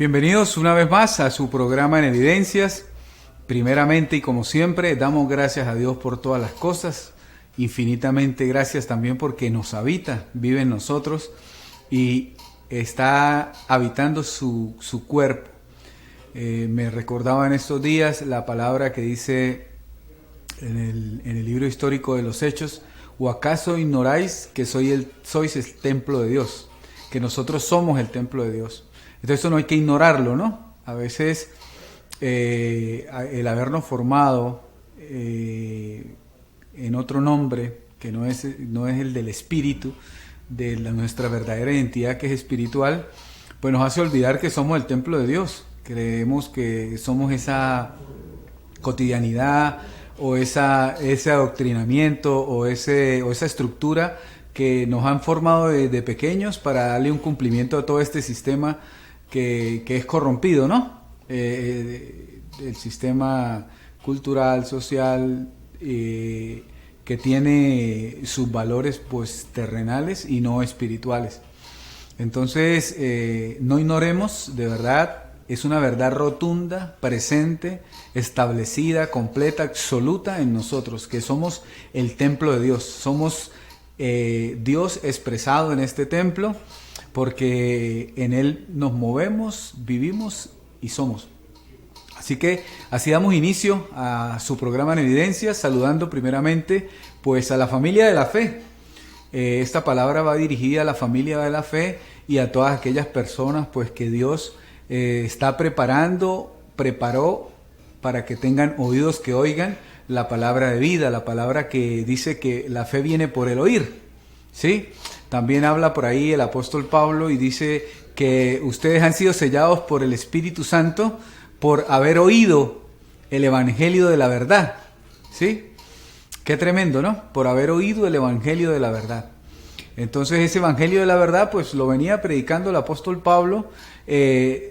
Bienvenidos una vez más a su programa en Evidencias. Primeramente y como siempre, damos gracias a Dios por todas las cosas. Infinitamente gracias también porque nos habita, vive en nosotros y está habitando su cuerpo. Me recordaba en estos días la palabra que dice en el libro histórico de los Hechos: ¿o acaso ignoráis que sois el templo de Dios? Que nosotros somos el templo de Dios. Entonces eso no hay que ignorarlo, ¿no? A veces el habernos formado en otro nombre, que no es el del espíritu, de nuestra verdadera identidad que es espiritual, pues nos hace olvidar que somos el templo de Dios. Creemos que somos esa cotidianidad o ese adoctrinamiento o esa estructura que nos han formado de pequeños para darle un cumplimiento a todo este sistema que es corrompido, ¿no? El sistema cultural, social, que tiene sus valores pues terrenales y no espirituales. Entonces, no ignoremos, de verdad, es una verdad rotunda, presente, establecida, completa, absoluta en nosotros, que somos el templo de Dios. Somos Dios expresado en este templo, porque en Él nos movemos, vivimos y somos. Así que así damos inicio a su programa en Evidencias, saludando primeramente pues a la familia de la fe. Esta palabra va dirigida a la familia de la fe y a todas aquellas personas pues que Dios preparó para que tengan oídos que oigan la palabra de vida, la palabra que dice que la fe viene por el oír, ¿sí? También habla por ahí el apóstol Pablo y dice que ustedes han sido sellados por el Espíritu Santo por haber oído el evangelio de la verdad, ¿sí? Qué tremendo, ¿no? Por haber oído el evangelio de la verdad. Entonces ese evangelio de la verdad pues lo venía predicando el apóstol Pablo en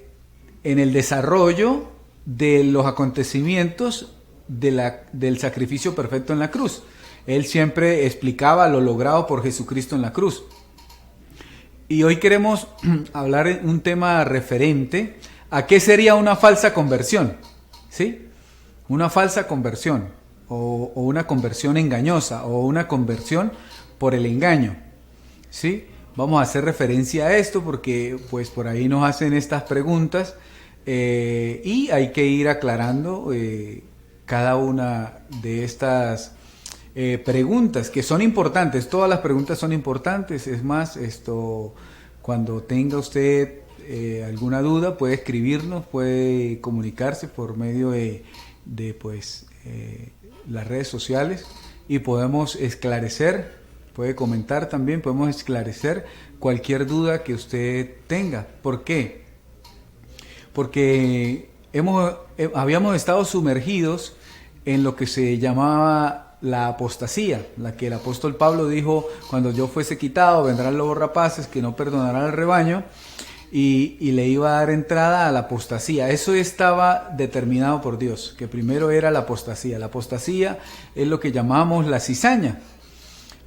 el desarrollo de los acontecimientos del sacrificio perfecto en la cruz. Él siempre explicaba lo logrado por Jesucristo en la cruz. Y hoy queremos hablar en un tema referente a qué sería una falsa conversión, ¿sí? Una falsa conversión o una conversión engañosa o una conversión por el engaño, ¿sí? Vamos a hacer referencia a esto porque pues por ahí nos hacen estas preguntas y hay que ir aclarando cada una de estas preguntas que son importantes. Todas las preguntas son importantes. Es más, cuando tenga usted alguna duda puede escribirnos, puede comunicarse por medio de las redes sociales y podemos esclarecer, puede comentar también, podemos esclarecer cualquier duda que usted tenga. ¿Por qué? Porque habíamos estado sumergidos en lo que se llamaba la apostasía, la que el apóstol Pablo dijo: cuando yo fuese quitado, vendrán lobos rapaces que no perdonarán al rebaño, y le iba a dar entrada a la apostasía. Eso estaba determinado por Dios, que primero era la apostasía. La apostasía es lo que llamamos la cizaña.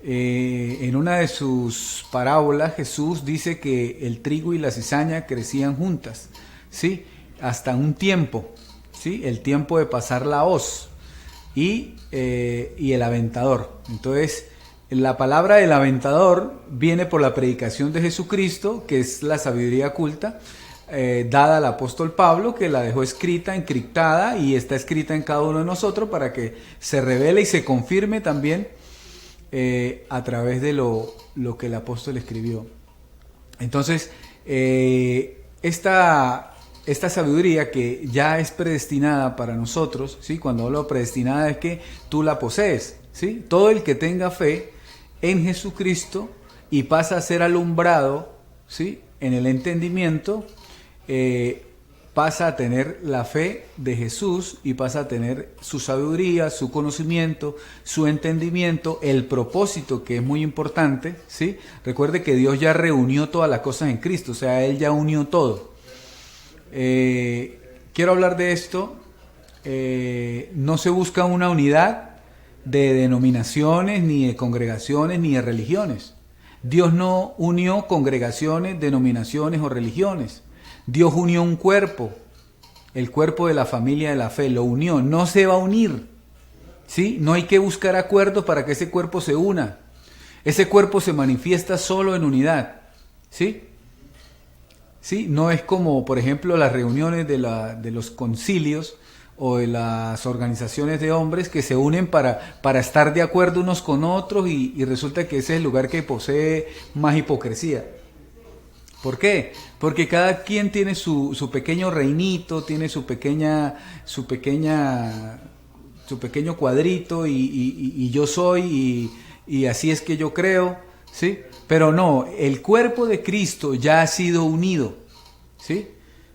En una de sus parábolas Jesús dice que el trigo y la cizaña crecían juntas, ¿sí? Hasta un tiempo, ¿sí? El tiempo de pasar la hoz y el aventador. Entonces la palabra del aventador viene por la predicación de Jesucristo, que es la sabiduría oculta dada al apóstol Pablo, que la dejó escrita, encriptada, y está escrita en cada uno de nosotros para que se revele y se confirme también a través de lo que el apóstol escribió. Entonces esta sabiduría que ya es predestinada para nosotros, ¿sí? Cuando hablo de predestinada es que tú la posees, ¿sí? Todo el que tenga fe en Jesucristo y pasa a ser alumbrado, ¿sí? En el entendimiento, pasa a tener la fe de Jesús y pasa a tener su sabiduría, su conocimiento, su entendimiento, el propósito, que es muy importante, ¿sí? Recuerde que Dios ya reunió todas las cosas en Cristo, o sea, Él ya unió todo. Quiero hablar de esto. No se busca una unidad de denominaciones, ni de congregaciones, ni de religiones. Dios no unió congregaciones, denominaciones o religiones. Dios unió un cuerpo, el cuerpo de la familia de la fe, lo unió, no se va a unir, ¿sí? No hay que buscar acuerdos para que ese cuerpo se una. Ese cuerpo se manifiesta solo en unidad, ¿sí? ¿Sí? No es como, por ejemplo, las reuniones de los concilios o de las organizaciones de hombres que se unen para estar de acuerdo unos con otros y resulta que ese es el lugar que posee más hipocresía. ¿Por qué? Porque cada quien tiene su pequeño reinito, tiene su pequeño cuadrito y yo soy y así es que yo creo, ¿sí? Pero no, el cuerpo de Cristo ya ha sido unido, ¿sí?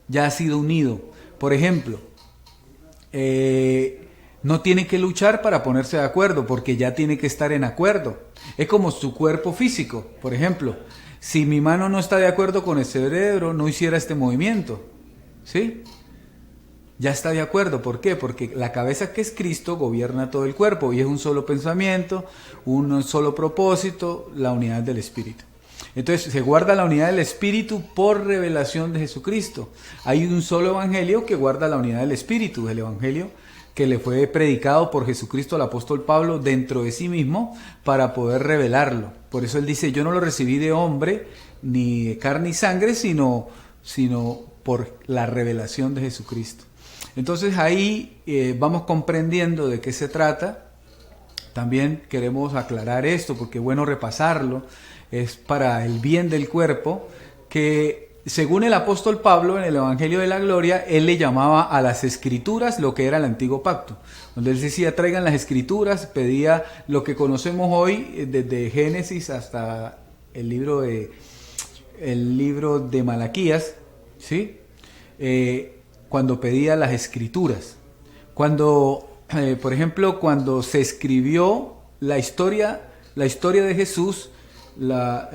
Ya ha sido unido. Por ejemplo, no tiene que luchar para ponerse de acuerdo, porque ya tiene que estar en acuerdo. Es como su cuerpo físico, por ejemplo. Si mi mano no está de acuerdo con el cerebro, no hiciera este movimiento, ¿sí? Ya está de acuerdo. ¿Por qué? Porque la cabeza, que es Cristo, gobierna todo el cuerpo y es un solo pensamiento, un solo propósito, la unidad del Espíritu. Entonces se guarda la unidad del Espíritu por revelación de Jesucristo. Hay un solo evangelio que guarda la unidad del Espíritu, el evangelio que le fue predicado por Jesucristo al apóstol Pablo dentro de sí mismo para poder revelarlo. Por eso él dice, yo no lo recibí de hombre, ni de carne y sangre, sino por la revelación de Jesucristo. Entonces ahí vamos comprendiendo de qué se trata. También queremos aclarar esto porque es bueno repasarlo. Es para el bien del cuerpo, que según el apóstol Pablo en el Evangelio de la Gloria, él le llamaba a las escrituras lo que era el antiguo pacto. Donde él decía, traigan las escrituras, pedía lo que conocemos hoy desde Génesis hasta el libro de Malaquías, ¿sí? Cuando pedía las escrituras. Cuando, por ejemplo, cuando se escribió la historia de Jesús, lo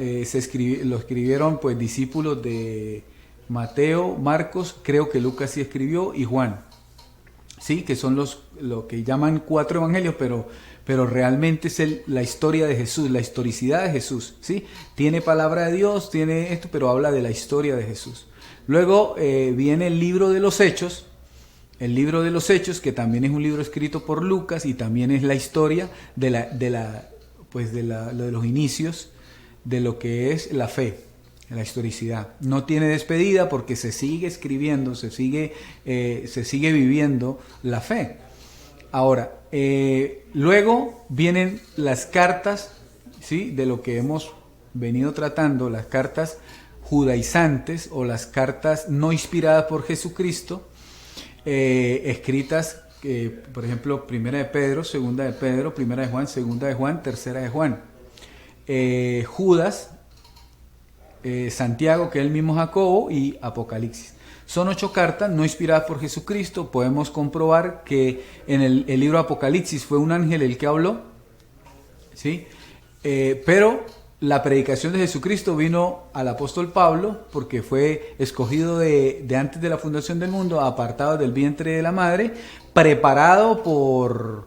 escribieron pues discípulos de Mateo, Marcos, creo que Lucas sí escribió, y Juan, sí, que son lo que llaman 4 evangelios, pero realmente es la historia de Jesús, la historicidad de Jesús, sí, tiene palabra de Dios, tiene esto, pero habla de la historia de Jesús. Luego viene el libro de los Hechos. El libro de los Hechos, que también es un libro escrito por Lucas y también es la historia de los inicios de lo que es la fe, la historicidad. No tiene despedida porque se sigue escribiendo, se sigue viviendo la fe. Ahora, luego vienen las cartas, ¿sí? De lo que hemos venido tratando, las cartas judaizantes o las cartas no inspiradas por Jesucristo, escritas, por ejemplo, Primera de Pedro, Segunda de Pedro, Primera de Juan, Segunda de Juan, Tercera de Juan. Judas, Santiago, que es el mismo Jacobo, y Apocalipsis. Son 8 cartas no inspiradas por Jesucristo. Podemos comprobar que en el libro Apocalipsis fue un ángel el que habló, ¿sí? Pero la predicación de Jesucristo vino al apóstol Pablo porque fue escogido de antes de la fundación del mundo, apartado del vientre de la madre, preparado por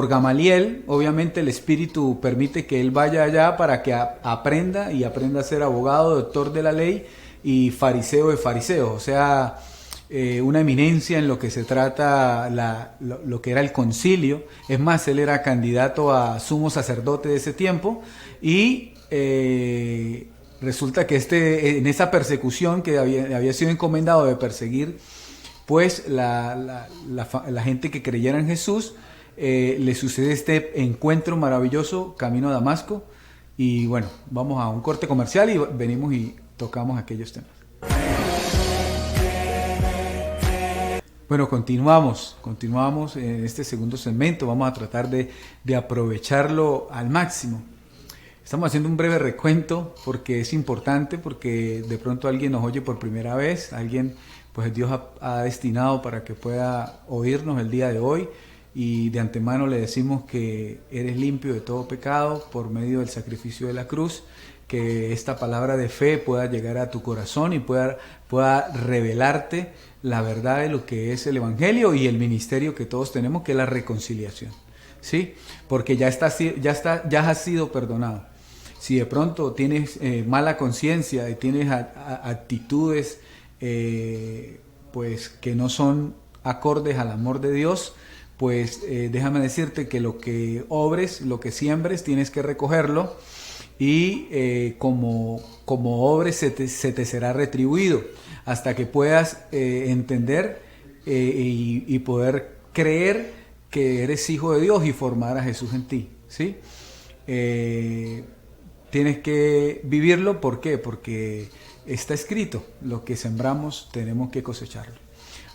Gamaliel. Obviamente el Espíritu permite que él vaya allá para que aprenda a ser abogado, doctor de la ley y fariseo de fariseos, o sea, una eminencia en lo que se trata lo que era el concilio. Es más, él era candidato a sumo sacerdote de ese tiempo y resulta que en esa persecución que había sido encomendado de perseguir pues la gente que creyera en Jesús, le sucede este encuentro maravilloso camino a Damasco. Y bueno, vamos a un corte comercial y venimos y tocamos aquellos temas. Bueno, continuamos en este segundo segmento. Vamos a tratar de aprovecharlo al máximo. Estamos haciendo un breve recuento porque es importante, porque de pronto alguien nos oye por primera vez, alguien pues Dios ha destinado para que pueda oírnos el día de hoy, y de antemano le decimos que eres limpio de todo pecado por medio del sacrificio de la cruz, que esta palabra de fe pueda llegar a tu corazón y pueda revelarte la verdad de lo que es el Evangelio y el ministerio que todos tenemos, que es la reconciliación, ¿sí? Porque ya has sido perdonado. Si de pronto tienes mala conciencia y tienes actitudes pues que no son acordes al amor de Dios, pues déjame decirte que lo que obres, lo que siembres, tienes que recogerlo, y como obres se te será retribuido, hasta que puedas entender y poder creer que eres hijo de Dios y formar a Jesús en ti, ¿sí? Tienes que vivirlo. ¿Por qué? Porque está escrito: lo que sembramos tenemos que cosecharlo.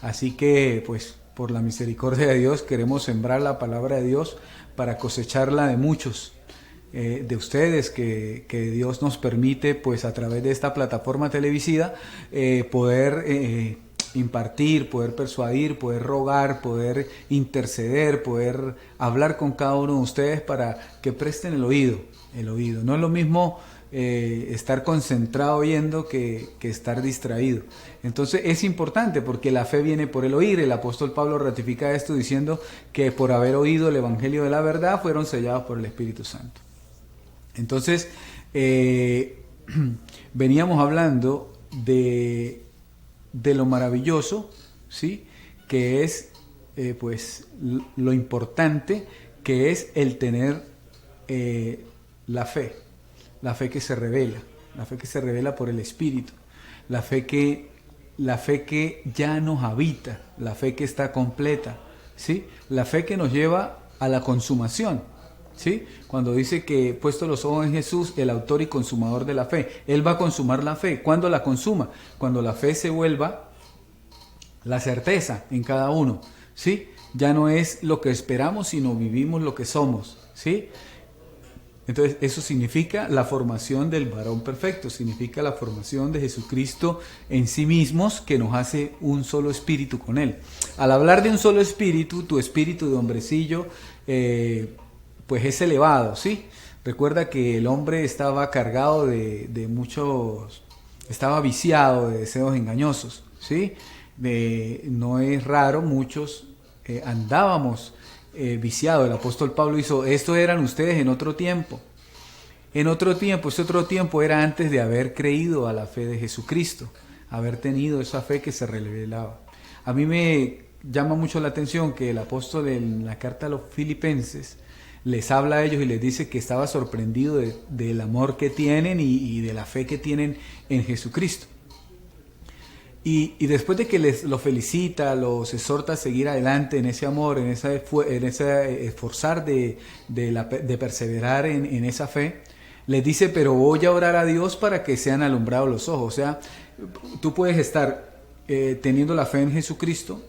Así que, pues, por la misericordia de Dios, queremos sembrar la palabra de Dios para cosecharla de muchos de ustedes, que Dios nos permite, pues, a través de esta plataforma televisiva, poder impartir, poder persuadir, poder rogar, poder interceder, poder hablar con cada uno de ustedes para que presten el oído. No es lo mismo estar concentrado oyendo que estar distraído. Entonces es importante, porque la fe viene por el oír. El apóstol Pablo ratifica esto diciendo que por haber oído el evangelio de la verdad fueron sellados por el Espíritu Santo. Entonces veníamos hablando de lo maravilloso, ¿sí?, que es pues lo importante que es el tener la fe que se revela por el Espíritu, la fe que ya nos habita, la fe que está completa, ¿sí?, la fe que nos lleva a la consumación, ¿sí? Cuando dice que puesto los ojos en Jesús, el autor y consumador de la fe, Él va a consumar la fe. ¿Cuándo la consuma? Cuando la fe se vuelva la certeza en cada uno, ¿sí? Ya no es lo que esperamos, sino vivimos lo que somos, ¿sí? Entonces eso significa la formación del varón perfecto, significa la formación de Jesucristo en sí mismos, que nos hace un solo espíritu con Él. Al hablar de un solo espíritu, tu espíritu de hombrecillo pues es elevado, ¿sí? Recuerda que el hombre estaba cargado de muchos, estaba viciado de deseos engañosos, ¿sí? No es raro, muchos andábamos viciados. El apóstol Pablo hizo: esto eran ustedes en otro tiempo. En otro tiempo, ese otro tiempo era antes de haber creído a la fe de Jesucristo, haber tenido esa fe que se revelaba. A mí me llama mucho la atención que el apóstol en la carta a los Filipenses les habla a ellos y les dice que estaba sorprendido del amor que tienen y de la fe que tienen en Jesucristo. Y después de que los felicita, los exhorta a seguir adelante en ese amor, en ese esforzar de perseverar en esa fe, les dice: pero voy a orar a Dios para que sean alumbrados los ojos. O sea, tú puedes estar teniendo la fe en Jesucristo,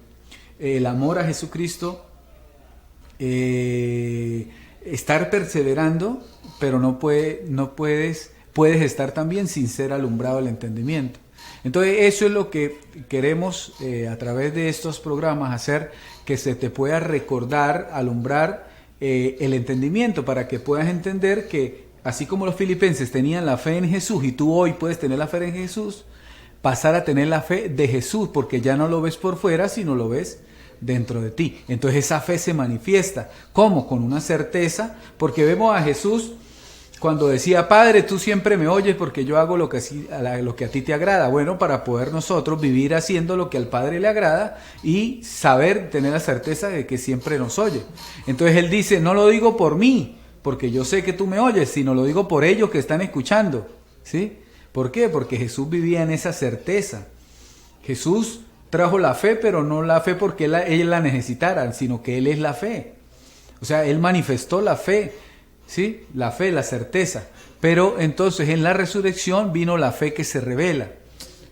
el amor a Jesucristo, estar perseverando, pero puedes estar también sin ser alumbrado el entendimiento. Entonces eso es lo que queremos a través de estos programas hacer, que se te pueda recordar, alumbrar el entendimiento, para que puedas entender que así como los filipenses tenían la fe en Jesús y tú hoy puedes tener la fe en Jesús, pasar a tener la fe de Jesús, porque ya no lo ves por fuera, sino lo ves dentro de ti. Entonces esa fe se manifiesta. ¿Cómo? Con una certeza, porque vemos a Jesús cuando decía: Padre, tú siempre me oyes porque yo hago lo que a ti te agrada. Bueno, para poder nosotros vivir haciendo lo que al Padre le agrada y saber, tener la certeza de que siempre nos oye. Entonces Él dice: no lo digo por mí, porque yo sé que tú me oyes, sino lo digo por ellos que están escuchando, ¿sí? ¿Por qué? Porque Jesús vivía en esa certeza. Jesús trajo la fe, pero no la fe porque ellos la necesitaran, sino que Él es la fe. O sea, Él manifestó la fe, ¿sí? La fe, la certeza. Pero entonces en la resurrección vino la fe que se revela,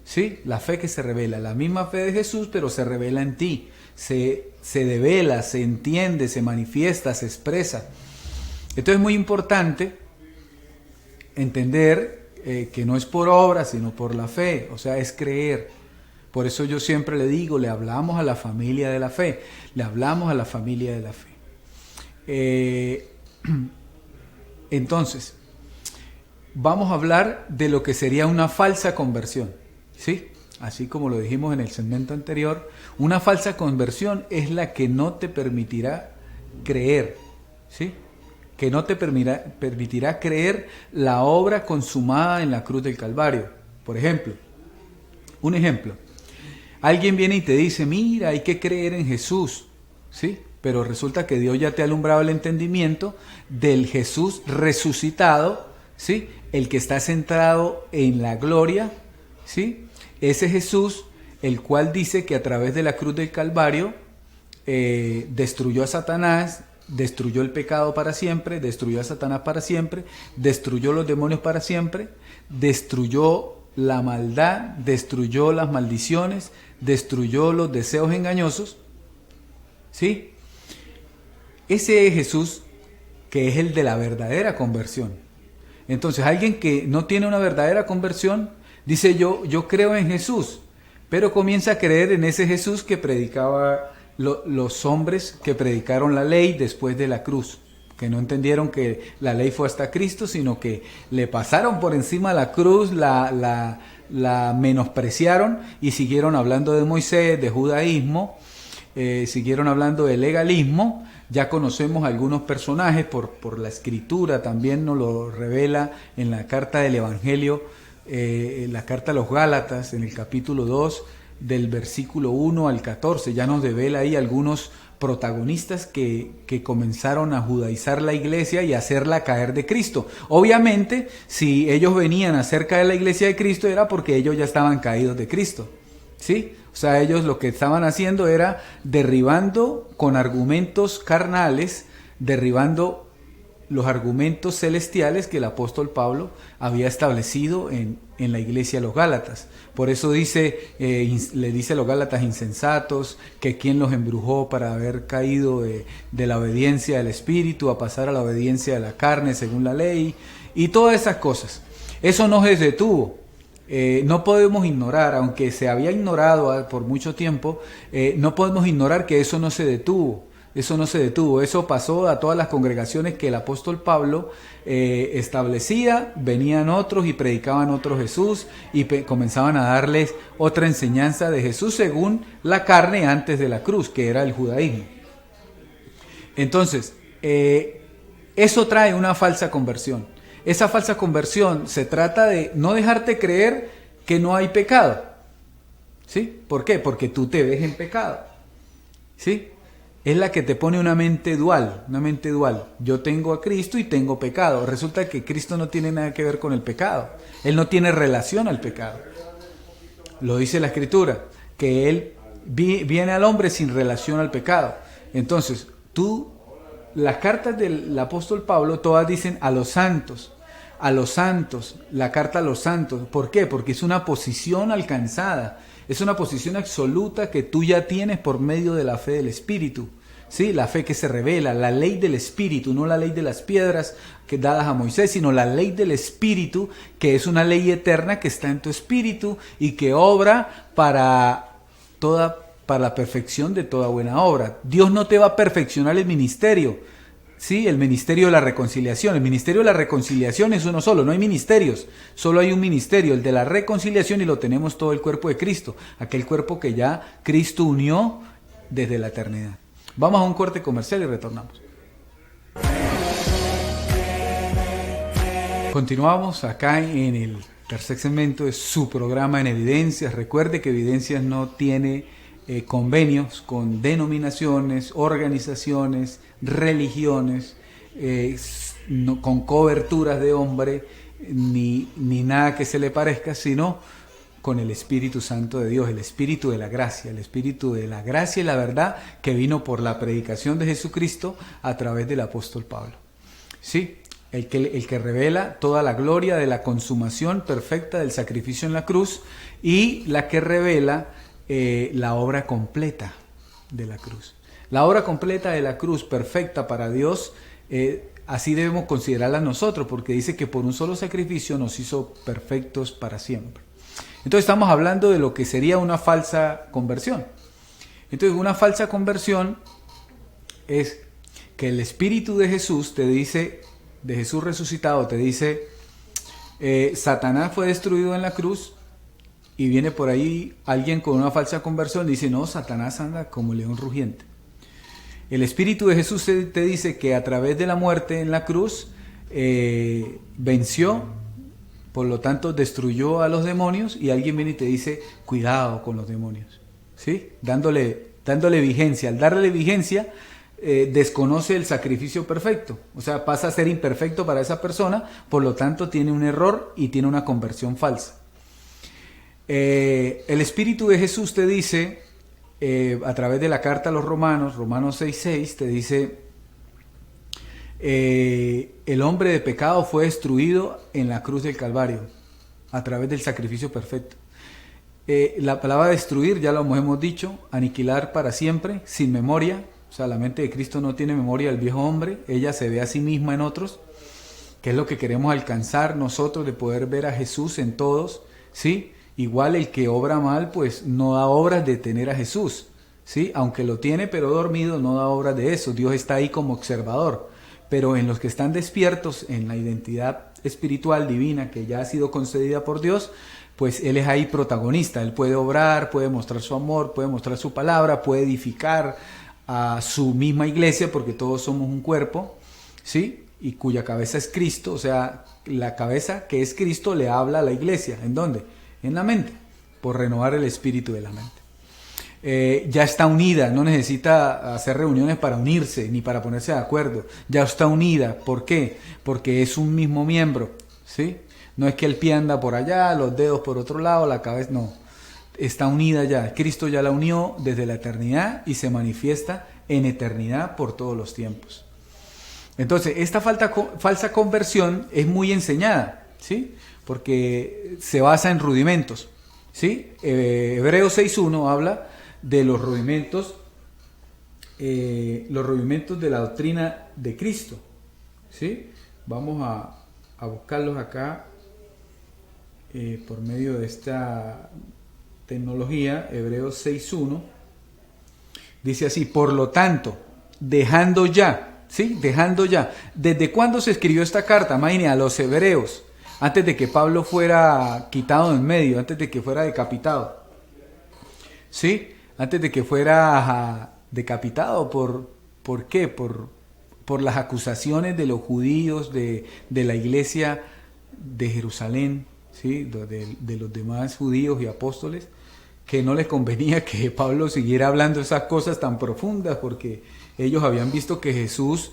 ¿sí? La fe que se revela, la misma fe de Jesús, pero se revela en ti, se devela, se entiende, se manifiesta, se expresa. Entonces es muy importante entender que no es por obra, sino por la fe, o sea, es creer. Por eso yo siempre le digo: le hablamos a la familia de la fe, le hablamos a la familia de la fe. Entonces, vamos a hablar de lo que sería una falsa conversión, ¿sí? Así como lo dijimos en el segmento anterior, una falsa conversión es la que no te permitirá creer, ¿sí? Que no te permitirá creer la obra consumada en la cruz del Calvario. Por ejemplo, un ejemplo: Alguien viene y te dice, mira, hay que creer en Jesús, ¿sí? Pero resulta que Dios ya te ha alumbrado el entendimiento del Jesús resucitado, ¿sí? El que está centrado en la gloria, ¿sí? Ese Jesús, el cual dice que a través de la cruz del Calvario destruyó a Satanás, destruyó el pecado para siempre, destruyó a Satanás para siempre, destruyó los demonios para siempre, destruyó la maldad, destruyó las maldiciones, destruyó los deseos engañosos, ¿sí? Ese es Jesús, que es el de la verdadera conversión. Entonces, alguien que no tiene una verdadera conversión, dice yo creo en Jesús, pero comienza a creer en ese Jesús que predicaba los hombres que predicaron la ley después de la cruz, que no entendieron que la ley fue hasta Cristo, sino que le pasaron por encima la cruz, la menospreciaron y siguieron hablando de Moisés, de judaísmo, siguieron hablando de legalismo. Ya conocemos algunos personajes por la escritura, también nos lo revela en la carta del Evangelio, en la carta a los Gálatas, en el capítulo 2, del versículo 1 al 14, ya nos revela ahí algunos protagonistas que comenzaron a judaizar la iglesia y a hacerla caer de Cristo. Obviamente, si ellos venían a hacer caer la iglesia de Cristo era porque ellos ya estaban caídos de Cristo, ¿sí? O sea, ellos lo que estaban haciendo era derribando con argumentos carnales, derribando los argumentos celestiales que el apóstol Pablo había establecido en la iglesia de los Gálatas. Por eso dice, le dice a los Gálatas insensatos, que quién los embrujó para haber caído de la obediencia del Espíritu a pasar a la obediencia de la carne según la ley, y todas esas cosas. Eso no se detuvo. No podemos ignorar, aunque se había ignorado por mucho tiempo, no podemos ignorar que eso no se detuvo. Eso no se detuvo, eso pasó a todas las congregaciones que el apóstol Pablo establecía, venían otros y predicaban otro Jesús y comenzaban a darles otra enseñanza de Jesús según la carne antes de la cruz, que era el judaísmo. Entonces, eso trae una falsa conversión. Esa falsa conversión se trata de no dejarte creer que no hay pecado, ¿sí? ¿Por qué? Porque tú te ves en pecado, ¿sí? Es la que te pone una mente dual, una mente dual. Yo tengo a Cristo y tengo pecado. Resulta que Cristo no tiene nada que ver con el pecado. Él no tiene relación al pecado. Lo dice la Escritura, que Él viene al hombre sin relación al pecado. Entonces, las cartas del apóstol Pablo todas dicen a los santos, la carta a los santos. ¿Por qué? Porque es una posición alcanzada. Es una posición absoluta que tú ya tienes por medio de la fe del Espíritu, ¿sí? La fe que se revela, la ley del Espíritu, no la ley de las piedras que dadas a Moisés, sino la ley del Espíritu, que es una ley eterna que está en tu espíritu y que obra para la perfección de toda buena obra. Dios no te va a perfeccionar el ministerio, ¿sí? El ministerio de la reconciliación. El ministerio de la reconciliación es uno solo, no hay ministerios, solo hay un ministerio, el de la reconciliación, y lo tenemos todo el cuerpo de Cristo, aquel cuerpo que ya Cristo unió desde la eternidad. Vamos a un corte comercial y retornamos. Continuamos acá en el tercer segmento de su programa En Evidencias. Recuerde que Evidencias no tiene convenios con denominaciones, organizaciones, religiones, con coberturas de hombre, ni nada que se le parezca, sino con el Espíritu Santo de Dios, el Espíritu de la gracia, y la verdad que vino por la predicación de Jesucristo a través del apóstol Pablo. Sí, el que revela toda la gloria de la consumación perfecta del sacrificio en la cruz, y la que revela la obra completa de la cruz. La obra completa de la cruz, perfecta para Dios, así debemos considerarla nosotros, porque dice que por un solo sacrificio nos hizo perfectos para siempre. Entonces estamos hablando de lo que sería una falsa conversión. Entonces una falsa conversión es que el Espíritu de Jesús te dice, de Jesús resucitado, te dice, Satanás fue destruido en la cruz. Y viene por ahí alguien con una falsa conversión y dice, no, Satanás anda como león rugiente. El Espíritu de Jesús te dice que a través de la muerte en la cruz venció, por lo tanto destruyó a los demonios, y alguien viene y te dice, cuidado con los demonios. ¿sí? Dándole vigencia. Al darle vigencia, desconoce el sacrificio perfecto, o sea, pasa a ser imperfecto para esa persona, por lo tanto tiene un error y tiene una conversión falsa. El Espíritu de Jesús te dice, a través de la carta a los Romanos, Romanos 6:6, te dice, el hombre de pecado fue destruido en la cruz del Calvario, a través del sacrificio perfecto. La palabra destruir, ya lo hemos dicho, aniquilar para siempre, sin memoria. O sea, la mente de Cristo no tiene memoria del viejo hombre, ella se ve a sí misma en otros, que es lo que queremos alcanzar nosotros, de poder ver a Jesús en todos, ¿sí? Igual el que obra mal, pues no da obras de tener a Jesús, ¿sí? Aunque lo tiene, pero dormido, no da obras de eso. Dios está ahí como observador. Pero en los que están despiertos, en la identidad espiritual divina que ya ha sido concedida por Dios, pues Él es ahí protagonista. Él puede obrar, puede mostrar su amor, puede mostrar su palabra, puede edificar a su misma iglesia, porque todos somos un cuerpo, ¿sí? Y cuya cabeza es Cristo, o sea, la cabeza que es Cristo le habla a la iglesia. ¿En dónde? En la mente, por renovar el espíritu de la mente. Ya está unida, no necesita hacer reuniones para unirse, ni para ponerse de acuerdo. Ya está unida, ¿por qué? Porque es un mismo miembro, ¿sí? No es que el pie anda por allá, los dedos por otro lado, la cabeza, no. Está unida ya, Cristo ya la unió desde la eternidad y se manifiesta en eternidad por todos los tiempos. Entonces, esta falsa conversión es muy enseñada, ¿sí? Porque se basa en rudimentos, ¿sí? Hebreos 6:1 habla de los rudimentos de la doctrina de Cristo, ¿sí? Vamos a buscarlos acá por medio de esta tecnología. Hebreos 6:1 dice así: por lo tanto, dejando ya, ¿sí? Dejando ya. ¿Desde cuándo se escribió esta carta? Imagínate, a los hebreos, antes de que Pablo fuera quitado en medio, antes de que fuera decapitado, ¿sí? Antes de que fuera decapitado. ¿Por qué? Por las acusaciones de los judíos, de la iglesia de Jerusalén, ¿sí? De los demás judíos y apóstoles, que no les convenía que Pablo siguiera hablando esas cosas tan profundas, porque ellos habían visto que Jesús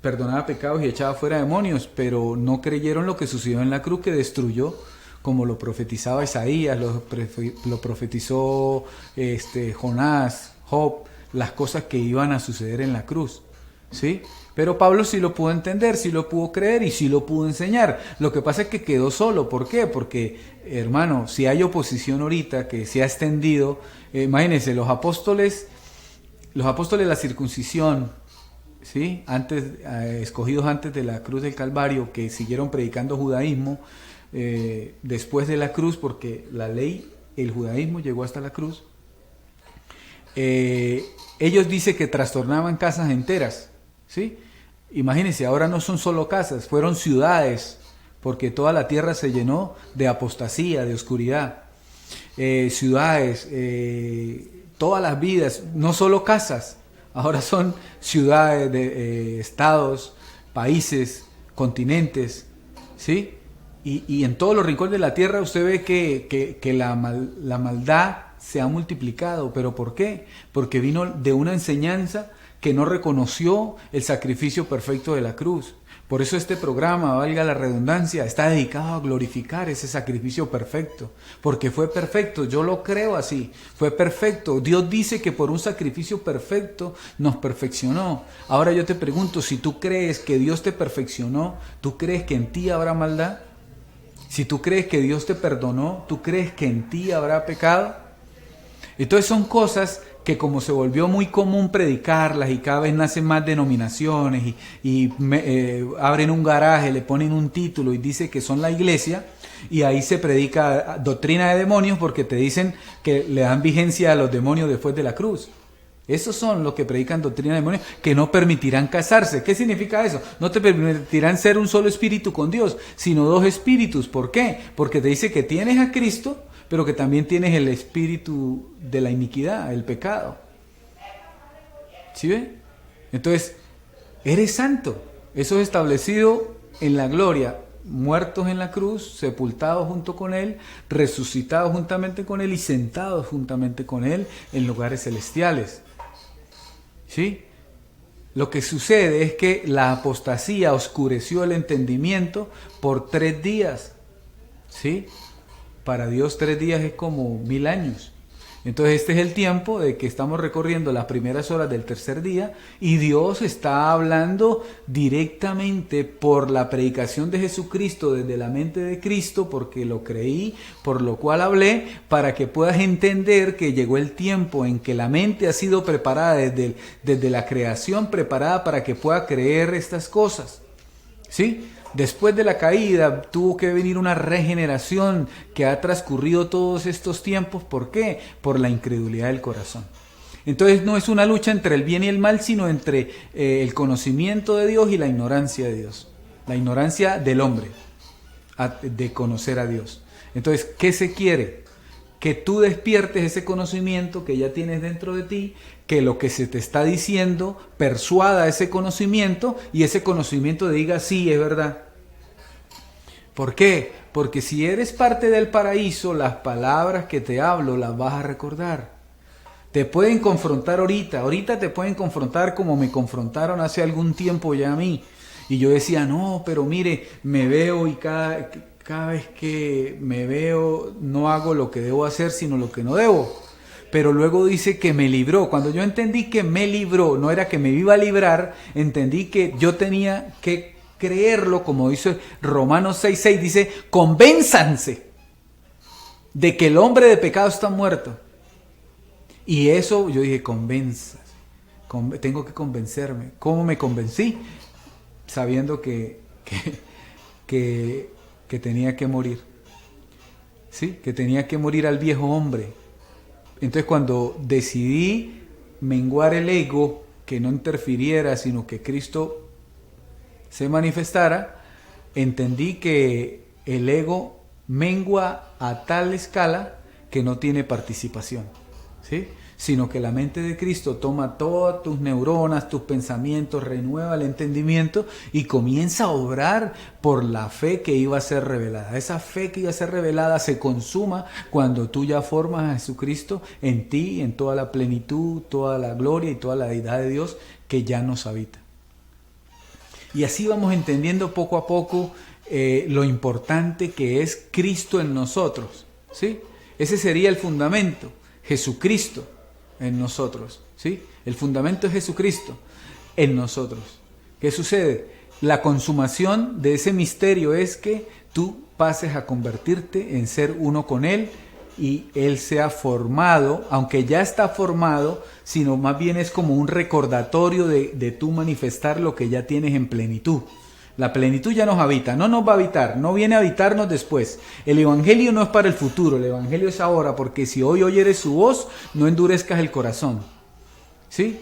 perdonaba pecados y echaba fuera demonios, pero no creyeron lo que sucedió en la cruz, que destruyó, como lo profetizaba Isaías, lo profetizó Jonás, Job, las cosas que iban a suceder en la cruz, ¿sí? Pero Pablo sí lo pudo entender, sí lo pudo creer y sí lo pudo enseñar. Lo que pasa es que quedó solo. ¿Por qué? Porque, hermano, si hay oposición ahorita que se ha extendido, imagínense, los apóstoles de la circuncisión, ¿sí? Escogidos antes de la cruz del Calvario, que siguieron predicando judaísmo después de la cruz, porque la ley, el judaísmo llegó hasta la cruz. Ellos dicen que trastornaban casas enteras, ¿sí? Imagínense, ahora no son solo casas, fueron ciudades, porque toda la tierra se llenó de apostasía, de oscuridad. Ciudades, todas las vidas, no solo casas, ahora son ciudades, estados, países, continentes, ¿sí? Y en todos los rincones de la tierra usted ve que la maldad se ha multiplicado. ¿Pero por qué? Porque vino de una enseñanza que no reconoció el sacrificio perfecto de la cruz. Por eso este programa, valga la redundancia, está dedicado a glorificar ese sacrificio perfecto, porque fue perfecto. Yo lo creo así, fue perfecto. Dios dice que por un sacrificio perfecto nos perfeccionó. Ahora yo te pregunto, si tú crees que Dios te perfeccionó, ¿tú crees que en ti habrá maldad? Si tú crees que Dios te perdonó, ¿tú crees que en ti habrá pecado? Entonces son cosas que, como se volvió muy común predicarlas y cada vez nacen más denominaciones y abren un garaje, le ponen un título y dice que son la iglesia, y ahí se predica doctrina de demonios, porque te dicen que le dan vigencia a los demonios después de la cruz. Esos son los que predican doctrina de demonios, que no permitirán casarse. ¿Qué significa eso? No te permitirán ser un solo espíritu con Dios, sino dos espíritus. ¿Por qué? Porque te dice que tienes a Cristo, pero que también tienes el espíritu de la iniquidad, el pecado. ¿Sí ve? Entonces, eres santo. Eso es establecido en la gloria. muertos en la cruz, sepultados junto con Él, resucitados juntamente con Él y sentados juntamente con Él en lugares celestiales. ¿Sí? Lo que sucede es que la apostasía oscureció el entendimiento por 3 días. ¿Sí? Para Dios 3 días es como 1000 años. Entonces este es el tiempo de que estamos recorriendo las primeras horas del tercer día y Dios está hablando directamente por la predicación de Jesucristo desde la mente de Cristo, porque lo creí, por lo cual hablé, para que puedas entender que llegó el tiempo en que la mente ha sido preparada desde la creación, preparada para que pueda creer estas cosas. ¿Sí? Después de la caída tuvo que venir una regeneración que ha transcurrido todos estos tiempos. ¿Por qué? Por la incredulidad del corazón. Entonces no es una lucha entre el bien y el mal, sino entre el conocimiento de Dios y la ignorancia de Dios. La ignorancia del hombre, de conocer a Dios. Entonces, ¿qué se quiere? Que tú despiertes ese conocimiento que ya tienes dentro de ti, que lo que se te está diciendo persuada ese conocimiento y ese conocimiento diga, sí, es verdad. ¿Por qué? Porque si eres parte del paraíso, las palabras que te hablo las vas a recordar. Te pueden confrontar ahorita te pueden confrontar como me confrontaron hace algún tiempo ya a mí. Y yo decía, no, pero mire, me veo y cada vez que me veo no hago lo que debo hacer, sino lo que no debo. Pero luego dice que me libró. Cuando yo entendí que me libró, no era que me iba a librar, entendí que yo tenía que creerlo, como dice Romanos 6:6, dice, convénzanse de que el hombre de pecado está muerto. Y eso yo dije, convénzase, tengo que convencerme. ¿Cómo me convencí? Sabiendo que tenía que morir. ¿Sí? Que tenía que morir al viejo hombre. Entonces cuando decidí menguar el ego, que no interfiriera, sino que Cristo se manifestara, entendí que el ego mengua a tal escala que no tiene participación, ¿sí? Sino que la mente de Cristo toma todas tus neuronas, tus pensamientos, renueva el entendimiento y comienza a obrar por la fe que iba a ser revelada. Esa fe que iba a ser revelada se consuma cuando tú ya formas a Jesucristo en ti, en toda la plenitud, toda la gloria y toda la deidad de Dios que ya nos habita. Y así vamos entendiendo poco a poco lo importante que es Cristo en nosotros, ¿sí? Ese sería el fundamento, Jesucristo en nosotros, ¿sí? El fundamento es Jesucristo en nosotros. ¿Qué sucede? La consumación de ese misterio es que tú pases a convertirte en ser uno con Él y Él sea formado, aunque ya está formado, sino más bien es como un recordatorio de tú manifestar lo que ya tienes en plenitud. La plenitud ya nos habita, no nos va a habitar, no viene a habitarnos después. El Evangelio no es para el futuro, el Evangelio es ahora, porque si hoy oyeres su voz, no endurezcas el corazón. ¿Sí?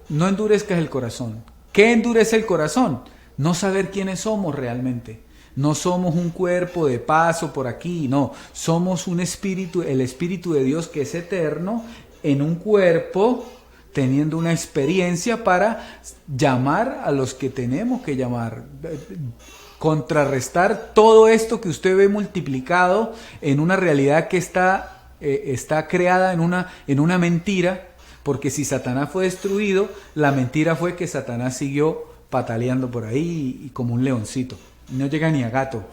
No endurezcas el corazón. ¿Qué endurece el corazón? No saber quiénes somos realmente. No somos un cuerpo de paso por aquí, no. Somos un espíritu, el Espíritu de Dios que es eterno, en un cuerpo, teniendo una experiencia para llamar a los que tenemos que llamar, contrarrestar todo esto que usted ve multiplicado en una realidad que está creada en una mentira, porque si Satanás fue destruido, la mentira fue que Satanás siguió pataleando por ahí y como un leoncito, no llega ni a gato,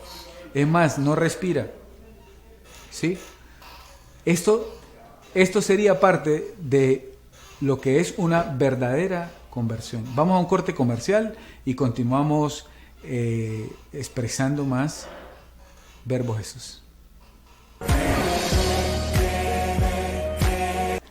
es más, no respira, ¿sí? Esto sería parte de lo que es una verdadera conversión. Vamos a un corte comercial y continuamos expresando más Verbo Jesús.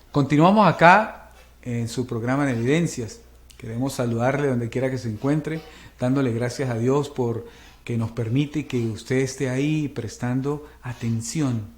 Continuamos acá en su programa en Evidencias. Queremos saludarle donde quiera que se encuentre, dándole gracias a Dios por que nos permite que usted esté ahí prestando atención.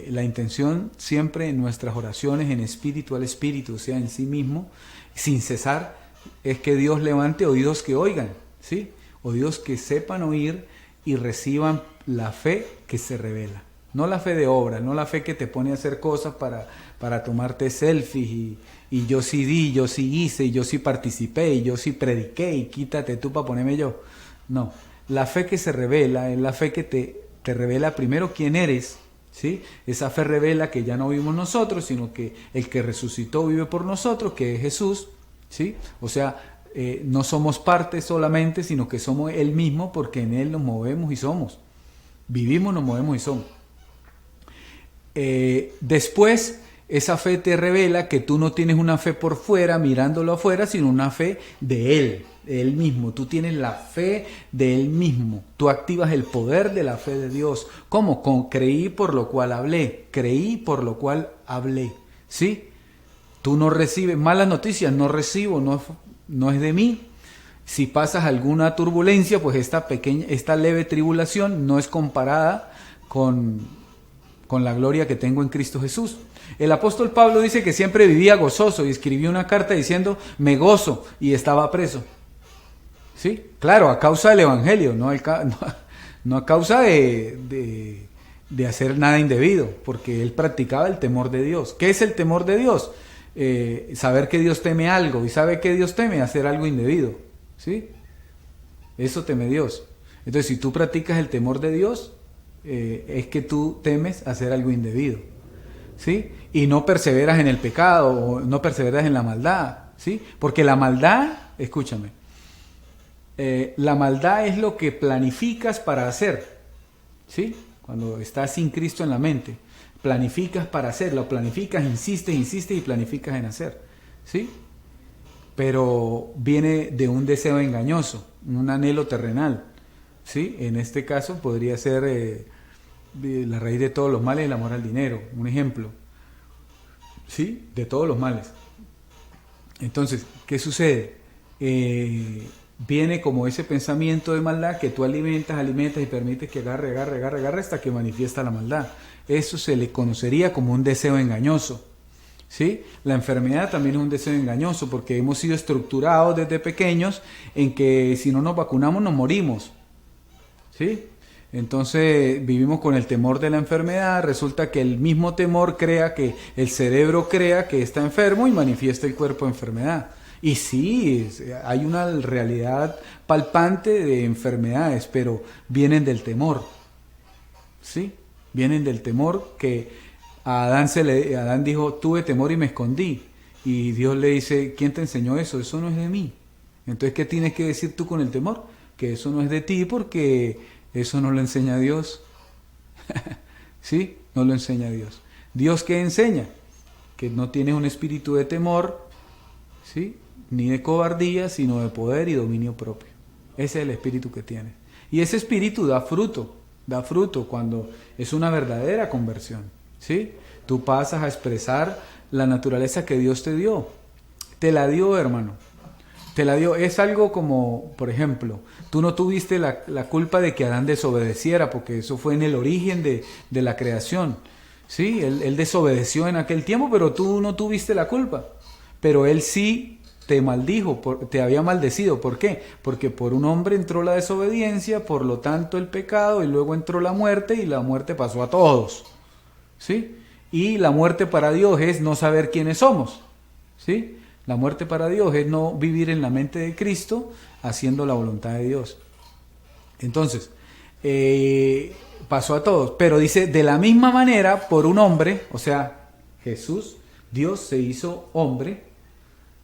La intención siempre en nuestras oraciones en espíritu al espíritu, o sea, en sí mismo, sin cesar, es que Dios levante oídos que oigan, ¿sí? Oídos que sepan oír y reciban la fe que se revela. No la fe de obra, no la fe que te pone a hacer cosas para tomarte selfies y yo sí di, yo sí hice, y yo sí participé, y yo sí prediqué, y quítate tú para ponerme yo. No, La fe que se revela es la fe que te revela primero quién eres, ¿sí? Esa fe revela que ya no vivimos nosotros, sino que el que resucitó vive por nosotros, que es Jesús, ¿sí? O sea, no somos parte solamente, sino que somos Él mismo, porque en Él nos movemos y somos. Vivimos, nos movemos y somos. Después, esa fe te revela que tú no tienes una fe por fuera, mirándolo afuera, sino una fe de Él mismo. Tú tienes la fe de Él mismo. Tú activas el poder de la fe de Dios. ¿Cómo? Creí por lo cual hablé. Creí por lo cual hablé. ¿Sí? Tú no recibes malas noticias, no recibo, no es de mí. Si pasas alguna turbulencia, pues esta leve tribulación no es comparada con la gloria que tengo en Cristo Jesús. El apóstol Pablo dice que siempre vivía gozoso y escribió una carta diciendo, me gozo, y estaba preso. ¿Sí? Claro, a causa del evangelio, no a causa de hacer nada indebido, porque él practicaba el temor de Dios. ¿Qué es el temor de Dios? Saber que Dios teme algo, y sabe que Dios teme hacer algo indebido. ¿Sí? Eso teme Dios. Entonces, si tú practicas el temor de Dios, es que tú temes hacer algo indebido, ¿sí? Y no perseveras en el pecado, o no perseveras en la maldad, ¿sí? Porque la maldad, escúchame, la maldad es lo que planificas para hacer, ¿sí? Cuando estás sin Cristo en la mente, planificas para hacer, lo planificas, insistes y planificas en hacer, ¿sí? Pero viene de un deseo engañoso, un anhelo terrenal, ¿sí? En este caso podría ser la raíz de todos los males, el amor al dinero, un ejemplo, ¿sí? De todos los males. Entonces, ¿qué sucede? Viene como ese pensamiento de maldad que tú alimentas y permites que agarre hasta que manifiesta la maldad. Eso se le conocería como un deseo engañoso, ¿sí? La enfermedad también es un deseo engañoso, porque hemos sido estructurados desde pequeños en que si no nos vacunamos nos morimos, ¿sí? Entonces vivimos con el temor de la enfermedad. Resulta que el mismo temor crea que el cerebro crea que está enfermo y manifiesta el cuerpo de enfermedad. Y sí, hay una realidad palpante de enfermedades, pero vienen del temor, ¿sí? Vienen del temor que a Adán dijo, tuve temor y me escondí. Y Dios le dice, ¿quién te enseñó eso? Eso no es de mí. Entonces, ¿qué tienes que decir tú con el temor? Que eso no es de ti, porque eso no lo enseña Dios. ¿Sí? No lo enseña Dios. ¿Dios qué enseña? Que no tienes un espíritu de temor, ¿sí? Ni de cobardía, sino de poder y dominio propio. Ese es el espíritu que tienes. Y ese espíritu da fruto cuando es una verdadera conversión, ¿sí? Tú pasas a expresar la naturaleza que Dios te dio. Te la dio, hermano. Te la dio. Es algo como, por ejemplo, tú no tuviste la culpa de que Adán desobedeciera, porque eso fue en el origen de la creación, ¿sí? Él desobedeció en aquel tiempo, pero tú no tuviste la culpa. Pero él sí te maldijo, te había maldecido. ¿Por qué? Porque por un hombre entró la desobediencia, por lo tanto el pecado, y luego entró la muerte, y la muerte pasó a todos, ¿sí? Y la muerte para Dios es no saber quiénes somos, ¿sí? La muerte para Dios es no vivir en la mente de Cristo haciendo la voluntad de Dios. Entonces, pasó a todos, pero dice, de la misma manera, por un hombre, o sea, Jesús, Dios se hizo hombre,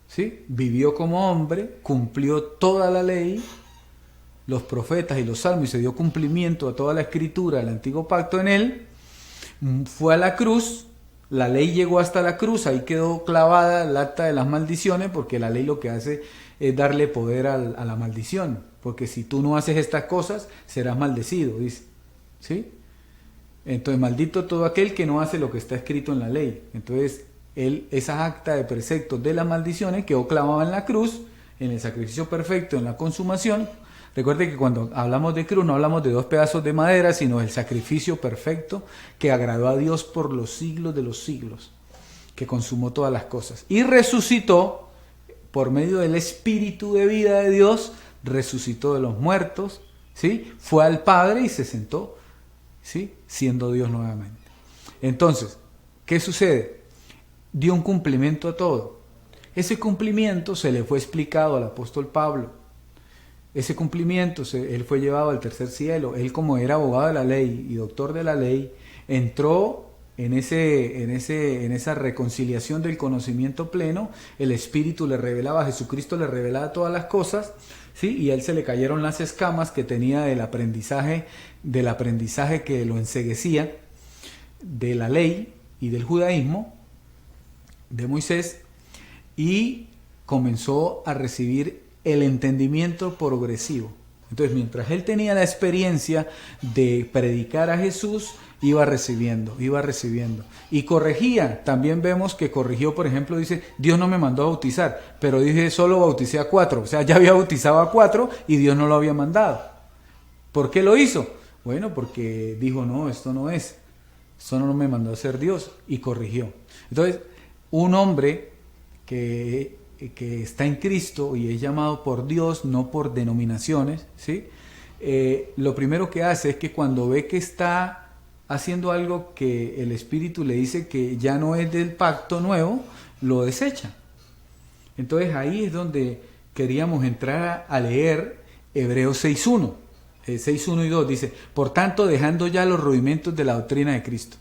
¿sí? Vivió como hombre, cumplió toda la ley, los profetas y los salmos, y se dio cumplimiento a toda la escritura del antiguo pacto en él. Fue a la cruz, la ley llegó hasta la cruz, ahí quedó clavada el acta de las maldiciones, porque la ley lo que hace es darle poder a la maldición, porque si tú no haces estas cosas, serás maldecido, dice, ¿sí? Entonces, maldito todo aquel que no hace lo que está escrito en la ley. Entonces, esa acta de preceptos de las maldiciones quedó clavada en la cruz, en el sacrificio perfecto, en la consumación. Recuerde que cuando hablamos de cruz no hablamos de dos pedazos de madera, sino del sacrificio perfecto que agradó a Dios por los siglos de los siglos, que consumó todas las cosas. Y resucitó por medio del Espíritu de vida de Dios, resucitó de los muertos, ¿sí? Fue al Padre y se sentó, ¿sí? Siendo Dios nuevamente. Entonces, ¿qué sucede? Dio un cumplimiento a todo. Ese cumplimiento se le fue explicado al apóstol Pablo. ese cumplimiento, él fue llevado al tercer cielo. Él, como era abogado de la ley y doctor de la ley, entró en esa reconciliación del conocimiento pleno. El Espíritu le revelaba, Jesucristo le revelaba todas las cosas, ¿sí? Y a él se le cayeron las escamas que tenía del aprendizaje que lo enceguecía, de la ley y del judaísmo de Moisés, y comenzó a recibir el entendimiento progresivo. Entonces, mientras él tenía la experiencia de predicar a Jesús, iba recibiendo, y corregía. También vemos que corrigió, por ejemplo, dice, Dios no me mandó a bautizar, pero dije, solo bauticé a 4, o sea, ya había bautizado a 4 y Dios no lo había mandado. ¿Por qué lo hizo? Bueno, porque dijo, no, esto no me mandó a ser Dios, y corrigió. Entonces, un hombre que está en Cristo y es llamado por Dios, no por denominaciones, ¿sí? Lo primero que hace es que cuando ve que está haciendo algo que el Espíritu le dice que ya no es del pacto nuevo, lo desecha. Entonces ahí es donde queríamos entrar a leer Hebreos 6.1. 6.1 y 2 dice, por tanto, dejando ya los rudimentos de la doctrina de Cristo.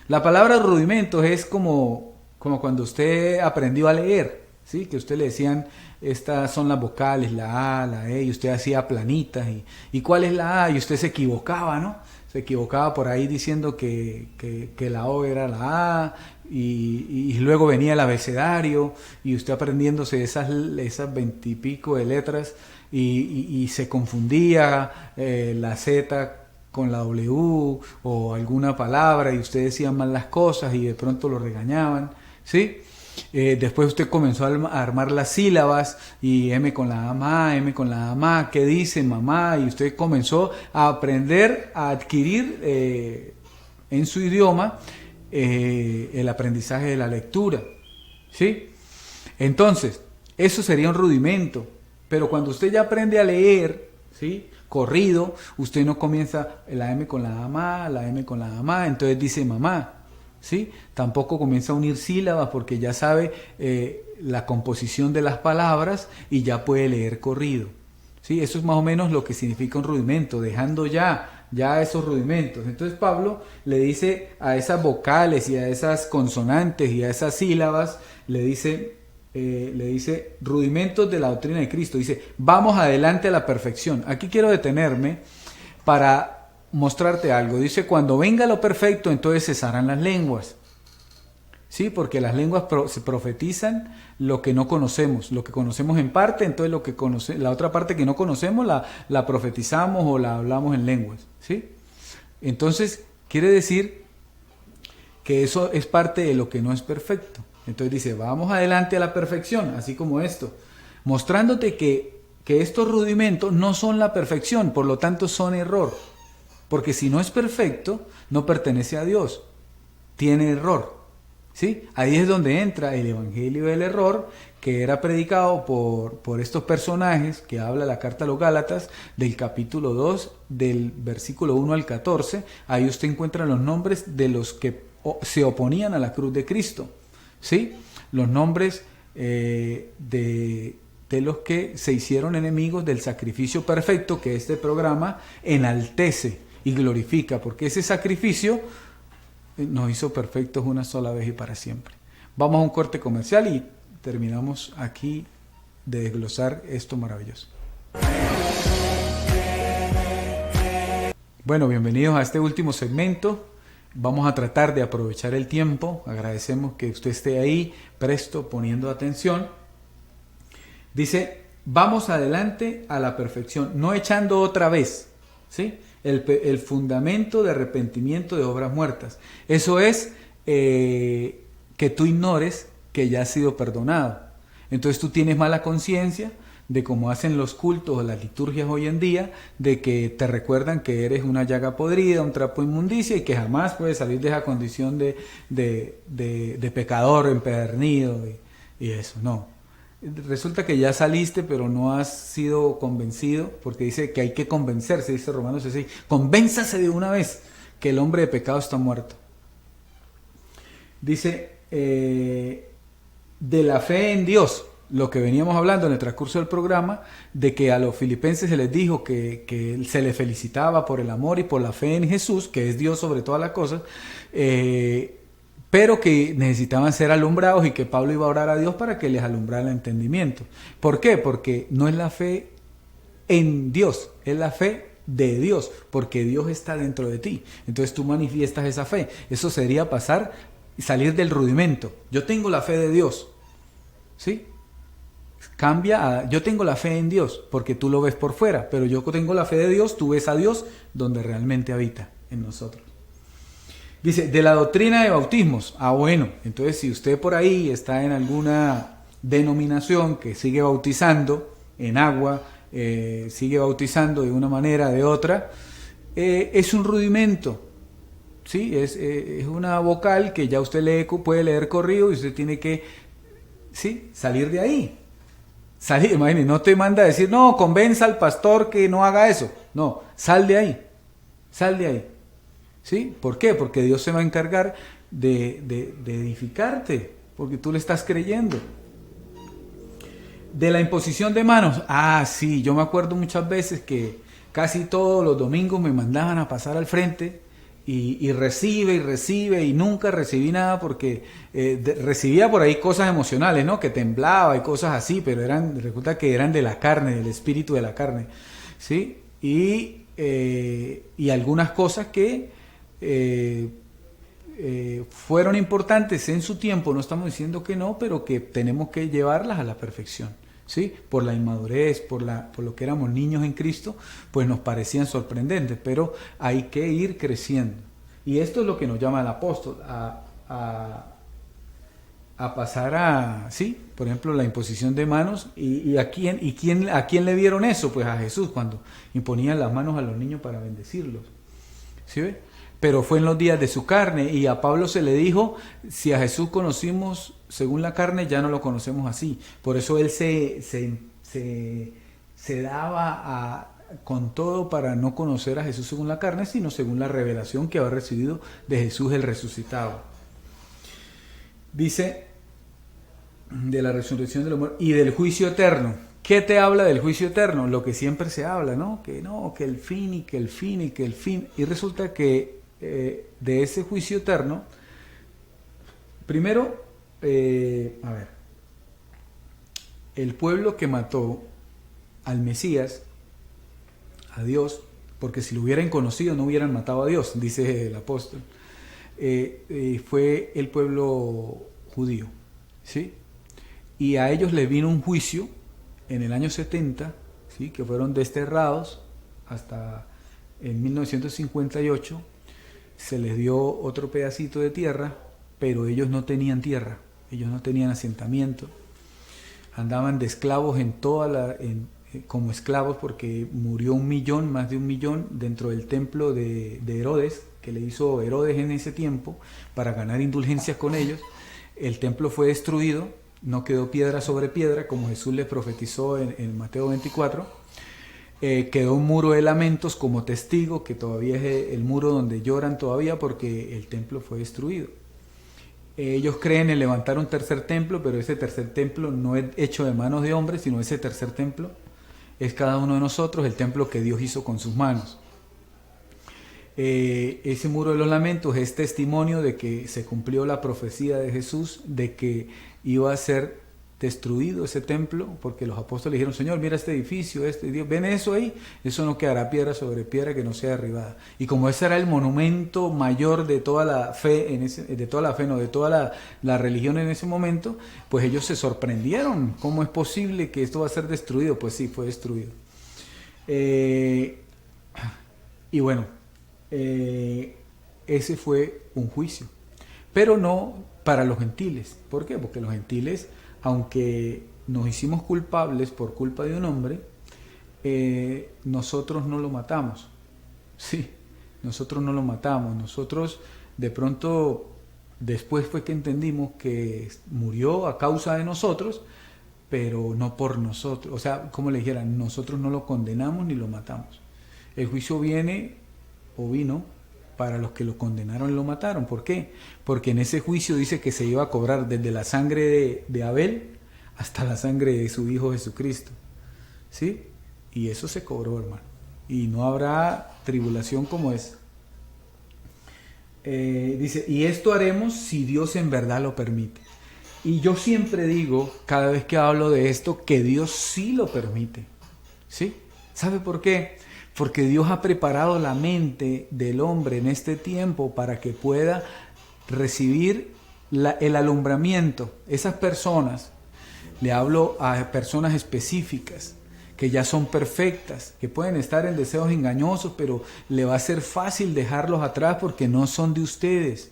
La palabra rudimentos es como cuando usted aprendió a leer, ¿sí? Que usted le decían, estas son las vocales, la A, la E, y usted hacía planitas, y ¿cuál es la A? Y usted se equivocaba, ¿no? Se equivocaba por ahí diciendo que la O era la A, y luego venía el abecedario, y usted aprendiéndose esas 20 y pico de letras, y se confundía la Z con la W, o alguna palabra, y usted decía mal las cosas, y de pronto lo regañaban, ¿sí? Después usted comenzó a armar las sílabas, y M con la mamá, ¿qué dice mamá? Y usted comenzó a aprender, a adquirir en su idioma el aprendizaje de la lectura, ¿sí? Entonces, eso sería un rudimento, pero cuando usted ya aprende a leer, ¿sí? Corrido, usted no comienza la M con la mamá, entonces dice mamá, ¿sí? Tampoco comienza a unir sílabas porque ya sabe la composición de las palabras y ya puede leer corrido, ¿sí? Eso es más o menos lo que significa un rudimento, dejando ya esos rudimentos. Entonces Pablo le dice a esas vocales y a esas consonantes y a esas sílabas, le dice rudimentos de la doctrina de Cristo. Dice, vamos adelante a la perfección. Aquí quiero detenerme para mostrarte algo. Dice, cuando venga lo perfecto, entonces cesarán las lenguas. Sí, porque las lenguas se profetizan lo que no conocemos, lo que conocemos en parte, entonces la otra parte que no conocemos la profetizamos o la hablamos en lenguas, ¿sí? Entonces, quiere decir que eso es parte de lo que no es perfecto. Entonces dice, vamos adelante a la perfección, así como esto, mostrándote que estos rudimentos no son la perfección, por lo tanto son error, porque si no es perfecto, no pertenece a Dios, tiene error, ¿sí? Ahí es donde entra el evangelio del error, que era predicado por estos personajes que habla la carta a los Gálatas, del capítulo 2, del versículo 1 al 14, ahí usted encuentra los nombres de los que se oponían a la cruz de Cristo, ¿sí? Los nombres de los que se hicieron enemigos del sacrificio perfecto que este programa enaltece y glorifica, porque ese sacrificio nos hizo perfectos una sola vez y para siempre. Vamos a un corte comercial y terminamos aquí de desglosar esto maravilloso. Bueno, bienvenidos a este último segmento. Vamos a tratar de aprovechar el tiempo. Agradecemos que usted esté ahí, presto, poniendo atención. Dice, vamos adelante a la perfección, no echando otra vez, ¿sí? El fundamento de arrepentimiento de obras muertas. Eso es que tú ignores que ya has sido perdonado. Entonces tú tienes mala conciencia de cómo hacen los cultos o las liturgias hoy en día, de que te recuerdan que eres una llaga podrida, un trapo de inmundicia y que jamás puedes salir de esa condición de pecador empedernido y eso, no. Resulta que ya saliste, pero no has sido convencido, porque dice que hay que convencerse, dice Romanos 6, convénzase de una vez que el hombre de pecado está muerto. Dice, de la fe en Dios, lo que veníamos hablando en el transcurso del programa, de que a los filipenses se les dijo que se les felicitaba por el amor y por la fe en Jesús, que es Dios sobre todas las cosas, pero que necesitaban ser alumbrados y que Pablo iba a orar a Dios para que les alumbrara el entendimiento. ¿Por qué? Porque no es la fe en Dios, es la fe de Dios, porque Dios está dentro de ti. Entonces tú manifiestas esa fe. Eso sería salir del rudimento. Yo tengo la fe de Dios, ¿sí? Cambia a yo tengo la fe en Dios, porque tú lo ves por fuera, pero yo tengo la fe de Dios, tú ves a Dios donde realmente habita en nosotros. Dice, de la doctrina de bautismos. Bueno, entonces si usted por ahí está en alguna denominación que sigue bautizando en agua, sigue bautizando de una manera, de otra, es un rudimento, ¿sí? Es una vocal que ya usted puede leer corrido y usted tiene que, ¿sí?, salir de ahí. Salir, imagínate, no te manda a decir, no, convenza al pastor que no haga eso. No, sal de ahí, sal de ahí. ¿Sí? ¿Por qué? Porque Dios se va a encargar de edificarte, porque tú le estás creyendo. De la imposición de manos. Sí, yo me acuerdo muchas veces que casi todos los domingos me mandaban a pasar al frente y recibe y nunca recibí nada porque recibía por ahí cosas emocionales, ¿no? Que temblaba y cosas así, pero resulta que eran de la carne, del espíritu de la carne, ¿sí? Y algunas cosas que fueron importantes en su tiempo, no estamos diciendo que no, pero que tenemos que llevarlas a la perfección, ¿sí? Por la inmadurez, por lo que éramos niños en Cristo, pues nos parecían sorprendentes, pero hay que ir creciendo. Y esto es lo que nos llama el apóstol, a pasar ¿sí? Por ejemplo, la imposición de manos. ¿A quién le vieron eso? Pues a Jesús, cuando imponían las manos a los niños para bendecirlos, ¿sí ve? Pero fue en los días de su carne, y a Pablo se le dijo, si a Jesús conocimos según la carne, ya no lo conocemos así. Por eso él se daba con todo para no conocer a Jesús según la carne, sino según la revelación que había recibido de Jesús el resucitado. Dice, de la resurrección del hombre y del juicio eterno. ¿Qué te habla del juicio eterno? Lo que siempre se habla, ¿no? Que el fin y que el fin y que el fin. Y resulta que de ese juicio eterno, primero, el pueblo que mató al Mesías, a Dios, porque si lo hubieran conocido no hubieran matado a Dios, dice el apóstol, fue el pueblo judío, ¿sí? Y a ellos les vino un juicio en el año 70, ¿sí? Que fueron desterrados hasta en 1958, se les dio otro pedacito de tierra, pero ellos no tenían tierra, ellos no tenían asentamiento, andaban de esclavos como esclavos porque murió más de un millón dentro del templo de Herodes, que le hizo Herodes en ese tiempo para ganar indulgencias con ellos. El templo fue destruido, no quedó piedra sobre piedra, como Jesús les profetizó en Mateo 24. Quedó un muro de lamentos como testigo, que todavía es el muro donde lloran todavía porque el templo fue destruido. Ellos creen en levantar un tercer templo, pero ese tercer templo no es hecho de manos de hombres, sino ese tercer templo es cada uno de nosotros, el templo que Dios hizo con sus manos. Ese muro de los lamentos es testimonio de que se cumplió la profecía de Jesús de que iba a ser destruido ese templo, porque los apóstoles dijeron, Señor, mira este edificio, Dios, ven eso ahí, eso no quedará piedra sobre piedra que no sea derribada. Y como ese era el monumento mayor de toda la fe, de toda la religión en ese momento, pues ellos se sorprendieron, ¿cómo es posible que esto va a ser destruido? Pues sí, fue destruido. Y bueno, ese fue un juicio, pero no para los gentiles. ¿Por qué? Porque los gentiles, aunque nos hicimos culpables por culpa de un hombre, nosotros no lo matamos. Sí, nosotros no lo matamos. Nosotros de pronto después fue que entendimos que murió a causa de nosotros, pero no por nosotros. O sea, como le dijera, nosotros no lo condenamos ni lo matamos. El juicio vino para los que lo condenaron y lo mataron. ¿Por qué? Porque en ese juicio dice que se iba a cobrar desde la sangre de Abel hasta la sangre de su Hijo Jesucristo. ¿Sí? Y eso se cobró, hermano. Y no habrá tribulación como esa. Dice, y esto haremos si Dios en verdad lo permite. Y yo siempre digo, cada vez que hablo de esto, que Dios sí lo permite. ¿Sí? ¿Sabe por qué? Porque Dios ha preparado la mente del hombre en este tiempo para que pueda recibir el alumbramiento. Esas personas, le hablo a personas específicas, que ya son perfectas, que pueden estar en deseos engañosos, pero le va a ser fácil dejarlos atrás porque no son de ustedes.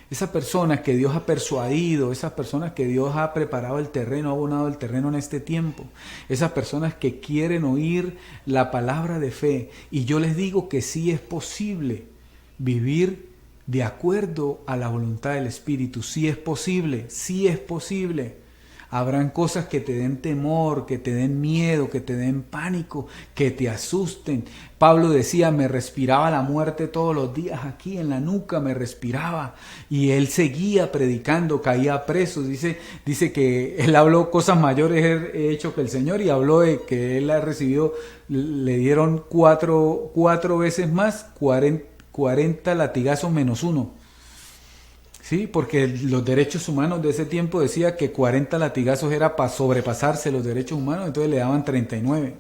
Esas personas que Dios ha persuadido, esas personas que Dios ha preparado el terreno, ha abonado el terreno en este tiempo, esas personas que quieren oír la palabra de fe. Y yo les digo que sí es posible vivir de acuerdo a la voluntad del Espíritu. Sí es posible, sí es posible. Habrán cosas que te den temor, que te den miedo, que te den pánico, que te asusten. Pablo decía, me respiraba la muerte todos los días aquí en la nuca, me respiraba. Y él seguía predicando, caía preso. Dice que él habló cosas mayores he hecho que el Señor, y habló de que él ha recibido, le dieron cuatro veces más, 40 latigazos menos uno. Sí, porque los derechos humanos de ese tiempo decía que 40 latigazos era para sobrepasarse los derechos humanos, entonces le daban 39.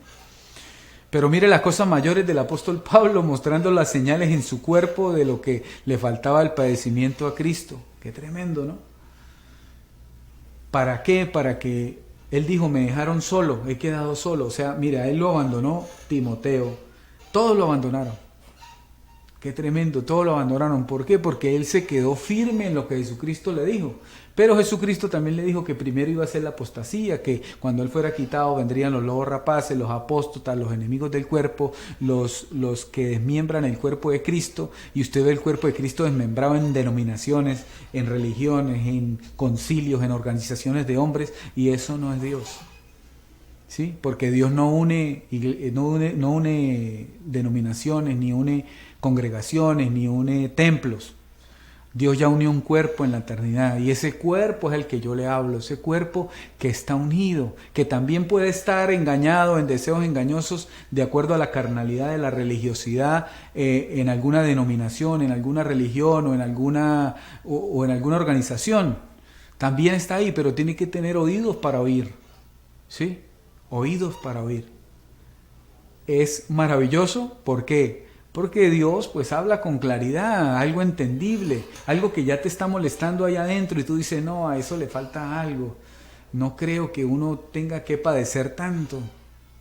Pero mire las cosas mayores del apóstol Pablo, mostrando las señales en su cuerpo de lo que le faltaba al padecimiento a Cristo. Qué tremendo, ¿no? ¿Para qué? Para que él dijo, me dejaron solo, he quedado solo. O sea, mira, él lo abandonó, Timoteo, todos lo abandonaron. Qué tremendo, todos lo abandonaron. ¿Por qué? Porque él se quedó firme en lo que Jesucristo le dijo. Pero Jesucristo también le dijo que primero iba a ser la apostasía, que cuando él fuera quitado vendrían los lobos rapaces, los apóstatas, los enemigos del cuerpo, los que desmiembran el cuerpo de Cristo. Y usted ve el cuerpo de Cristo desmembrado en denominaciones, en religiones, en concilios, en organizaciones de hombres, y eso no es Dios. ¿Sí? Porque Dios no une denominaciones, ni une congregaciones, ni une templos. Dios ya unió un cuerpo en la eternidad, y ese cuerpo es el que yo le hablo, ese cuerpo que está unido, que también puede estar engañado en deseos engañosos de acuerdo a la carnalidad de la religiosidad, en alguna denominación, en alguna religión o en alguna organización. También está ahí, pero tiene que tener oídos para oír. ¿Sí? Oídos para oír. Es maravilloso, ¿por qué? Porque Dios pues habla con claridad, algo entendible, algo que ya te está molestando allá adentro y tú dices, no, a eso le falta algo, no creo que uno tenga que padecer tanto,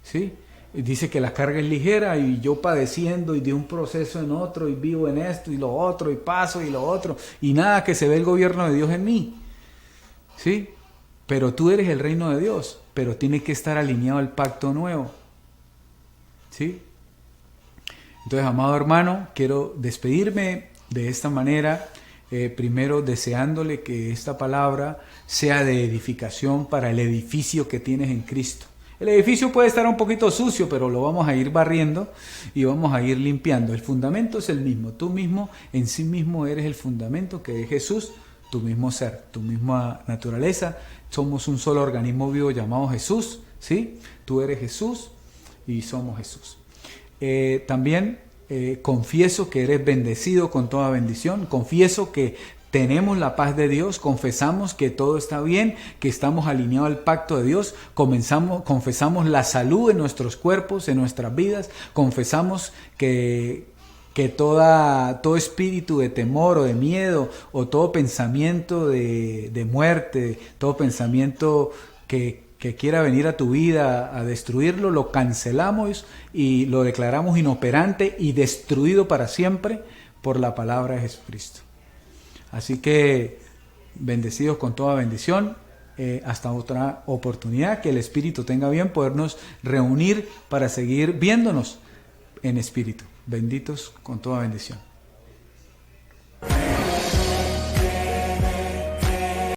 ¿sí? Dice que la carga es ligera, y yo padeciendo y de un proceso en otro, y vivo en esto y lo otro, y paso y lo otro, y nada, que se ve el gobierno de Dios en mí, ¿sí? Pero tú eres el reino de Dios, pero tiene que estar alineado al pacto nuevo, ¿sí? Entonces, amado hermano, quiero despedirme de esta manera, primero deseándole que esta palabra sea de edificación para el edificio que tienes en Cristo. El edificio puede estar un poquito sucio, pero lo vamos a ir barriendo y vamos a ir limpiando. El fundamento es el mismo. Tú mismo, en sí mismo, eres el fundamento que es Jesús, tu mismo ser, tu misma naturaleza. Somos un solo organismo vivo llamado Jesús, ¿sí? Tú eres Jesús y somos Jesús. También confieso que eres bendecido con toda bendición. Confieso que tenemos la paz de Dios. Confesamos que todo está bien, que estamos alineados al pacto de Dios. Confesamos la salud en nuestros cuerpos, en nuestras vidas. Confesamos que todo espíritu de temor o de miedo, o todo pensamiento de muerte, todo pensamiento que quiera venir a tu vida a destruirlo, lo cancelamos y lo declaramos inoperante y destruido para siempre por la palabra de Jesucristo. Así que bendecidos con toda bendición. Hasta otra oportunidad, que el Espíritu tenga bien podernos reunir para seguir viéndonos en espíritu. Benditos con toda bendición.